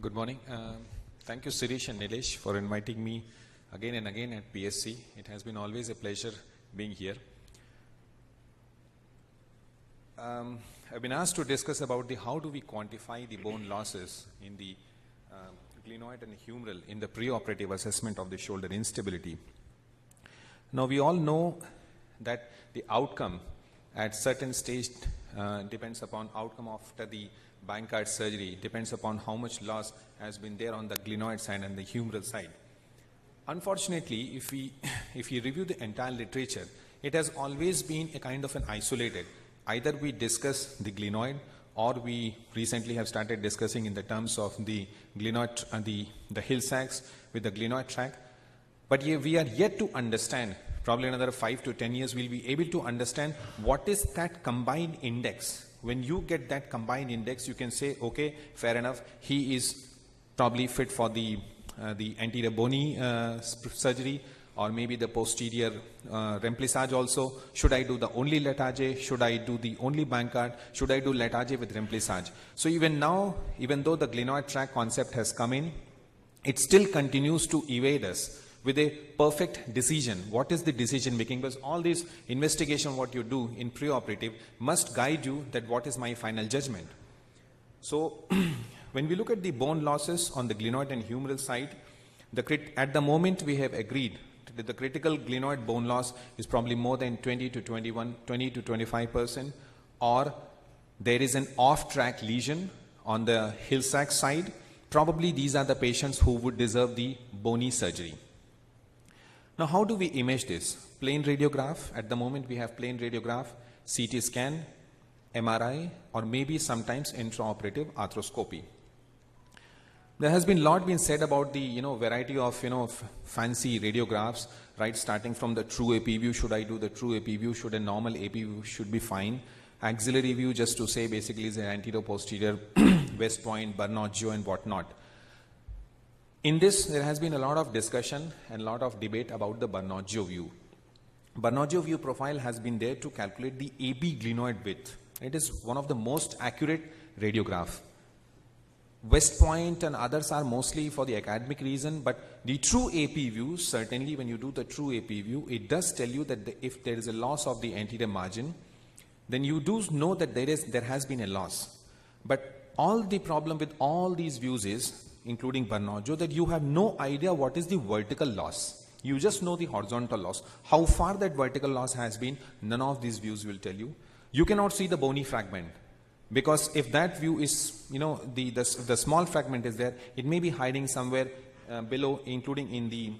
Good morning. Thank you, Sirish and Nilesh, for inviting me again and again at PSC. It has been always a pleasure being here. I've been asked to discuss about how do we quantify the bone losses in the glenoid and humeral in the preoperative assessment of the shoulder instability. Now, we all know that the outcome at certain stage depends upon outcome after the Bankart surgery, depends upon how much loss has been there on the glenoid side and the humeral side. Unfortunately, if we review the entire literature, it has always been a kind of an isolated. Either we discuss the glenoid, or we recently have started discussing in the terms of the glenoid and the Hill-Sachs with the glenoid tract. But we are yet to understand, probably another 5 to 10 years, we'll be able to understand what is that combined index. When you get that combined index, you can say, okay, fair enough, he is probably fit for the anterior bony surgery, or maybe the posterior remplissage also. Should I do the only Letarge? Should I do the only Bankart? Should I do Letarge with remplissage? So even now, even though the glenoid tract concept has come in, it still continues to evade us with a perfect decision. What is the decision making? Because all this investigation, what you do in preoperative, must guide you that what is my final judgment. So when we look at the bone losses on the glenoid and humeral side, at the moment we have agreed that the critical glenoid bone loss is probably more than 20 to 25%, or there is an off-track lesion on the Hill-Sachs side. Probably these are the patients who would deserve the bony surgery. Now, how do we image this? Plain radiograph. At the moment, we have plain radiograph, CT scan, MRI, or maybe sometimes intraoperative arthroscopy. There has been a lot been said about the variety of fancy radiographs, right? Starting from the true AP view. Should I do the true AP view? Should a normal AP view should be fine? Axillary view, just to say, basically is an anterior posterior, West Point, Bernocchio, and whatnot. In this, there has been a lot of discussion and a lot of debate about the Bernocchio view. Bernocchio view profile has been there to calculate the AB glenoid width. It is one of the most accurate radiograph. West Point and others are mostly for the academic reason, but the true AP view, certainly when you do the true AP view, it does tell you that if there is a loss of the anterior margin, then you do know that there has been a loss. But all the problem with all these views is, including Bernocchio, that you have no idea what is the vertical loss. You just know the horizontal loss. How far that vertical loss has been, none of these views will tell you. You cannot see the bony fragment, because if that view is, the small fragment is there, it may be hiding somewhere below, including in the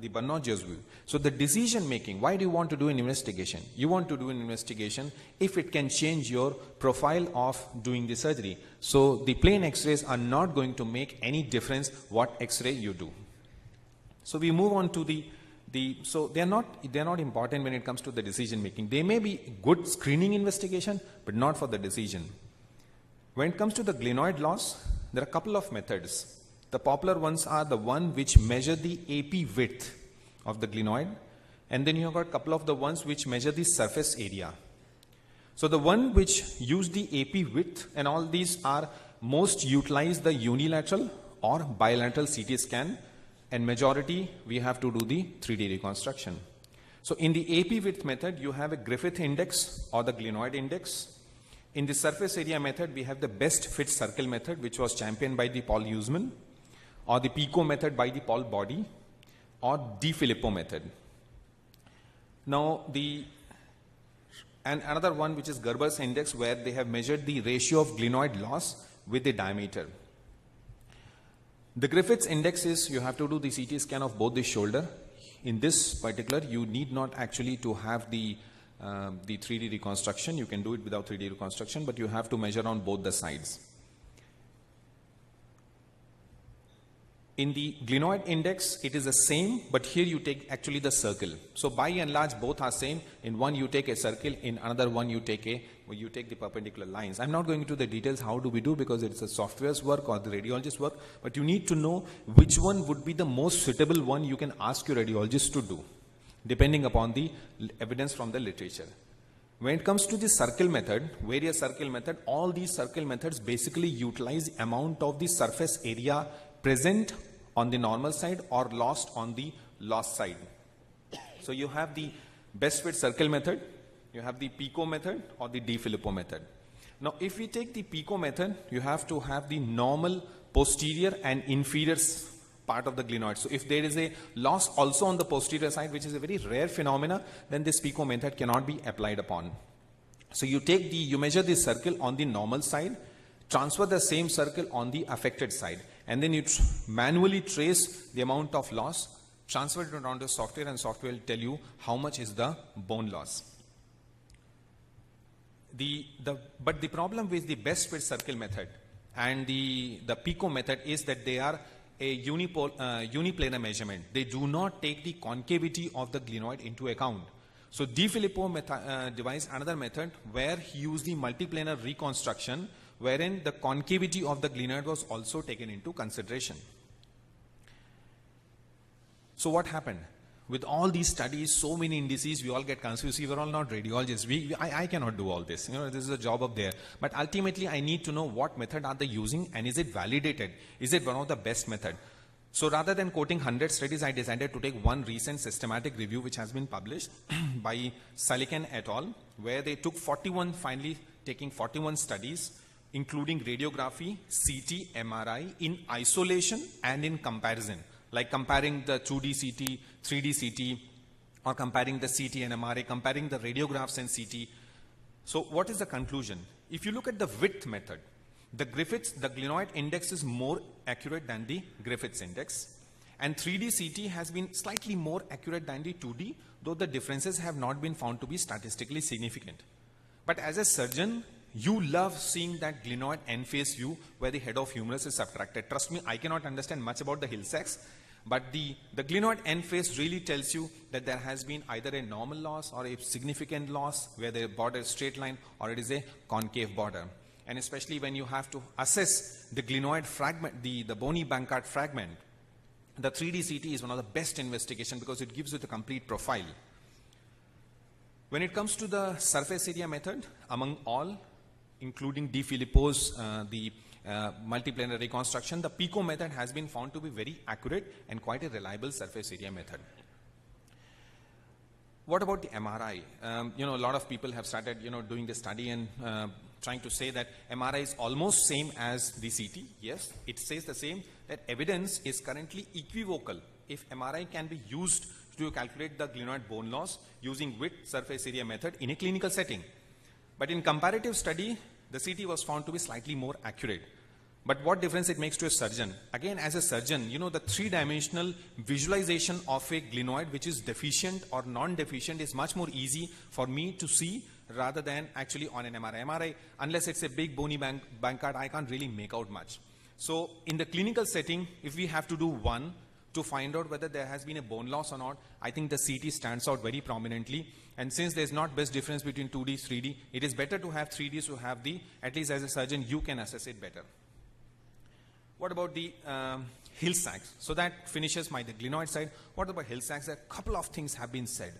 Bernocchio's view. So the decision making, why do you want to do an investigation? You want to do an investigation if it can change your profile of doing the surgery. So the plain X-rays are not going to make any difference what X-ray you do. So we move on to so they're not important when it comes to the decision making. They may be good screening investigation, but not for the decision. When it comes to the glenoid loss, there are a couple of methods. The popular ones are the one which measure the AP width of the glenoid, and then you have got a couple of the ones which measure the surface area. So the one which use the AP width, and all these are most utilize the unilateral or bilateral CT scan, and majority we have to do the 3D reconstruction. So in the AP width method, you have a Griffith index or the glenoid index. In the surface area method, we have the best fit circle method, which was championed by the Paul Huseman, or the Pico method by the Paul Body, or Di Filippo method. Now and another one which is Gerber's index, where they have measured the ratio of glenoid loss with the diameter. The Griffith's index is you have to do the CT scan of both the shoulder. In this particular, you need not actually to have the 3D reconstruction. You can do it without 3D reconstruction, but you have to measure on both the sides. In the glenoid index, it is the same, but here you take actually the circle. So by and large, both are same. In one you take a circle, in another one you take the perpendicular lines. I'm not going into the details how do we do, because it's a software's work or the radiologist's work, but you need to know which one would be the most suitable one you can ask your radiologist to do, depending upon the evidence from the literature. When it comes to the circle method, various circle method, all these circle methods basically utilize the amount of the surface area present on the normal side or lost on the lost side. So you have the best fit circle method, you have the Pico method or the De Filippo method. Now if we take the Pico method, you have to have the normal posterior and inferior part of the glenoid. So if there is a loss also on the posterior side, which is a very rare phenomena, then this Pico method cannot be applied upon. So you measure the circle on the normal side, transfer the same circle on the affected side, and then you manually trace the amount of loss, transfer it onto software, and software will tell you how much is the bone loss. But the problem with the best fit circle method and the Pico method is that they are a uniplanar measurement. They do not take the concavity of the glenoid into account. So De Filippo devised another method where he used the multiplanar reconstruction, wherein the concavity of the glenoid was also taken into consideration. So what happened? With all these studies, so many indices, we all get confused. We are all not radiologists. I cannot do all this. This is a job up there. But ultimately, I need to know what method are they using and is it validated? Is it one of the best method? So rather than quoting 100 studies, I decided to take one recent systematic review which has been published by Salikan et al., where they took 41 studies, including radiography, CT, MRI, in isolation and in comparison. Like comparing the 2D CT, 3D CT, or comparing the CT and MRI, comparing the radiographs and CT. So what is the conclusion? If you look at the width method, the glenoid index is more accurate than the Griffiths index. And 3D CT has been slightly more accurate than the 2D, though the differences have not been found to be statistically significant. But as a surgeon, you love seeing that glenoid end-face view where the head of humerus is subtracted. Trust me, I cannot understand much about the Hill-Sachs, but the glenoid end-face really tells you that there has been either a normal loss or a significant loss where the border is straight line or it is a concave border. And especially when you have to assess the glenoid fragment, the bony Bankart fragment, the 3D CT is one of the best investigation because it gives you the complete profile. When it comes to the surface area method, among all, including De Filippo's multiplanar reconstruction, the Pico method has been found to be very accurate and quite a reliable surface area method. What about the MRI? A lot of people have started, doing the study and trying to say that MRI is almost same as the CT. Yes, it says the same, that evidence is currently equivocal if MRI can be used to calculate the glenoid bone loss using width surface area method in a clinical setting. But in comparative study, the CT was found to be slightly more accurate. But what difference it makes to a surgeon? Again, as a surgeon, the three-dimensional visualization of a glenoid which is deficient or non-deficient is much more easy for me to see rather than actually on an MRI. MRI, unless it's a big bony Bankart, I can't really make out much. So in the clinical setting, if we have to do one to find out whether there has been a bone loss or not, I think the CT stands out very prominently. And since there's not best difference between 2D, 3D, it is better to have 3D to have at least as a surgeon, you can assess it better. What about the Hill-Sachs? So that finishes the glenoid side. What about Hill-Sachs? A couple of things have been said.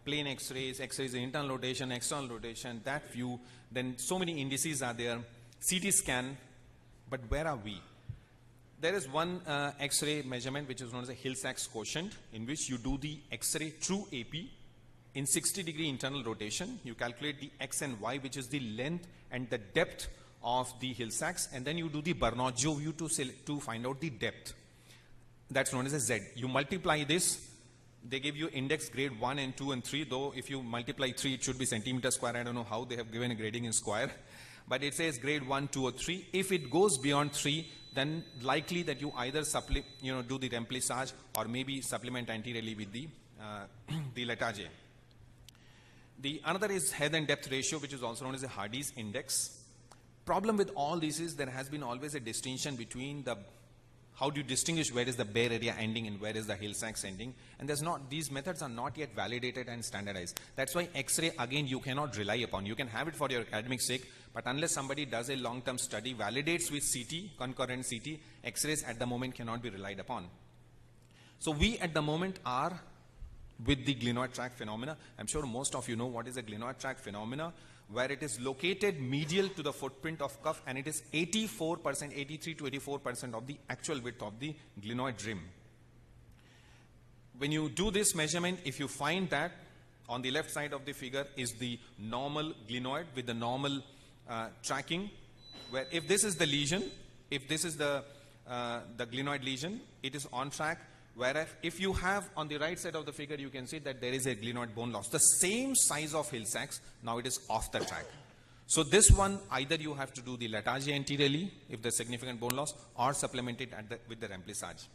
Plain X-rays, internal rotation, external rotation, that view. Then so many indices are there. CT scan. But where are we? There is one X-ray measurement which is known as a Hill-Sachs quotient, in which you do the X-ray true AP in 60-degree internal rotation. You calculate the X and Y, which is the length and the depth of the Hill-Sachs, and then you do the Bernocchio view to find out the depth. That's known as a Z. You multiply this. They give you index grade 1 and 2 and 3, though if you multiply 3, it should be centimeter square. I don't know how they have given a grading in square. But it says grade 1, 2 or 3. If it goes beyond 3, then likely that you either do the remplissage or maybe supplement anteriorly with the Letage. The another is head and depth ratio, which is also known as a Hardy's index. Problem with all this is there has been always a distinction between how do you distinguish where is the bare area ending and where is the Hill-Sachs ending, and these methods are not yet validated and standardized. That's why X-ray, again, you cannot rely upon. You can have it for your academic sake, but unless somebody does a long-term study, validates with CT, concurrent CT, X-rays at the moment cannot be relied upon. So we at the moment are with the glenoid tract phenomena. I'm sure most of you know what is a glenoid tract phenomena, where it is located medial to the footprint of cuff, and it is 84%, 83 to 84% of the actual width of the glenoid rim. When you do this measurement, if you find that on the left side of the figure is the normal glenoid with the normal tracking, where if this is the lesion, if this is the glenoid lesion, it is on track. Whereas if you have on the right side of the figure, you can see that there is a glenoid bone loss. The same size of Hill-Sachs, now it is off the track. So this one, either you have to do the Latagia anteriorly, if there's significant bone loss, or supplement it with the remplissage.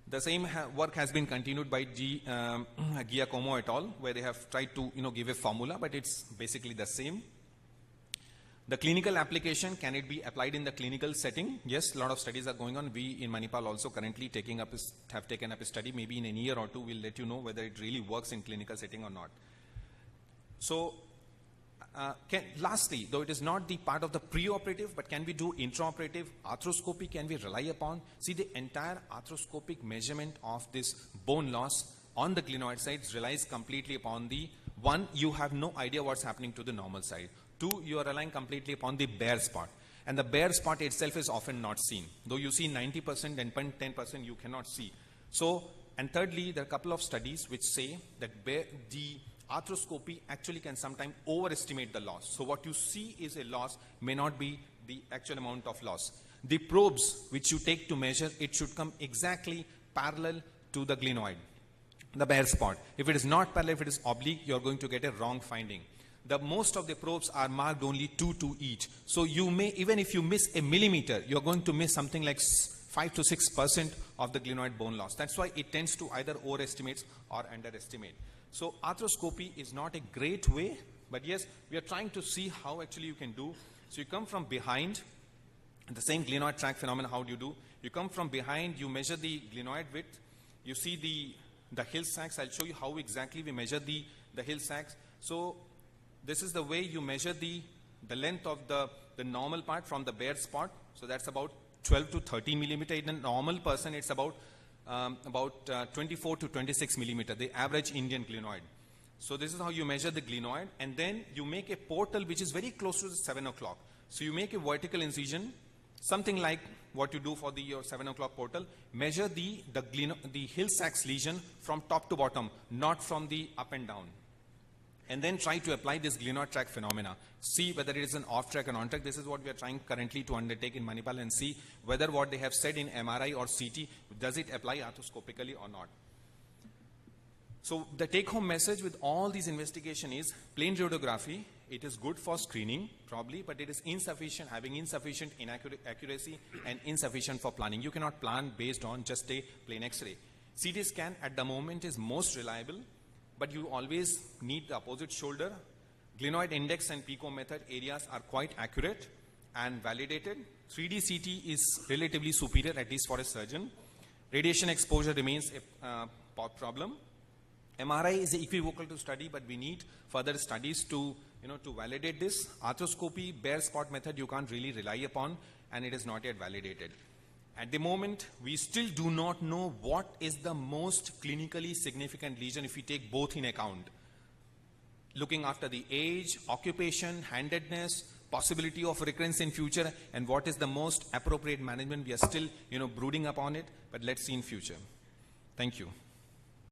The same work has been continued by Giacomo et al., where they have tried to give a formula, but it's basically the same. The clinical application, can it be applied in the clinical setting? Yes, a lot of studies are going on. We in Manipal also currently have taken up a study. Maybe in a year or two, we'll let you know whether it really works in clinical setting or not. So, lastly, though it is not the part of the preoperative, but can we do intraoperative arthroscopy? Can we rely upon? See, the entire arthroscopic measurement of this bone loss on the glenoid side relies completely upon the one, you have no idea what's happening to the normal side. Two, you are relying completely upon the bare spot. And the bare spot itself is often not seen. Though you see 90% and 10% you cannot see. So, and thirdly, there are a couple of studies which say that the arthroscopy actually can sometimes overestimate the loss. So what you see is a loss may not be the actual amount of loss. The probes which you take to measure, it should come exactly parallel to the glenoid, the bare spot. If it is not parallel, if it is oblique, you're going to get a wrong finding. Most of the probes are marked only 2 each. So you may, even if you miss a millimeter, you're going to miss something like 5 to 6% of the glenoid bone loss. That's why it tends to either overestimate or underestimate. So arthroscopy is not a great way, but yes, we are trying to see how actually you can do. So you come from behind, the same glenoid tract phenomena, how do you do? You come from behind, you measure the glenoid width, you see the Hill-Sachs. I'll show you how exactly we measure the Hill-Sachs. So this is the way you measure the length of the normal part from the bare spot. So that's about 12 to 30 millimeter. In a normal person, it's about 24 to 26 millimeter, the average Indian glenoid. So this is how you measure the glenoid, and then you make a portal which is very close to the 7 o'clock. So you make a vertical incision, something like what you do for your 7 o'clock portal. Measure the Hill-Sachs lesion from top to bottom, not from the up and down. And then try to apply this glenoid tract phenomena. See whether it is an off track or on track. This is what we are trying currently to undertake in Manipal, and see whether what they have said in MRI or CT, does it apply arthroscopically or not. So the take home message with all these investigation is plain radiography. It is good for screening probably, but it is insufficient, having insufficient accuracy and insufficient for planning. You cannot plan based on just a plain X-ray. CT scan at the moment is most reliable, but you always need the opposite shoulder. Glenoid index and PICO method areas are quite accurate and validated. 3D CT is relatively superior, at least for a surgeon. Radiation exposure remains a problem. MRI is equivocal to study, but we need further studies to validate this. Arthroscopy, bare spot method, you can't really rely upon, and it is not yet validated. At the moment, we still do not know what is the most clinically significant lesion if we take both in account. Looking after the age, occupation, handedness, possibility of recurrence in future, and what is the most appropriate management, we are still brooding upon it, but let's see in future. Thank you.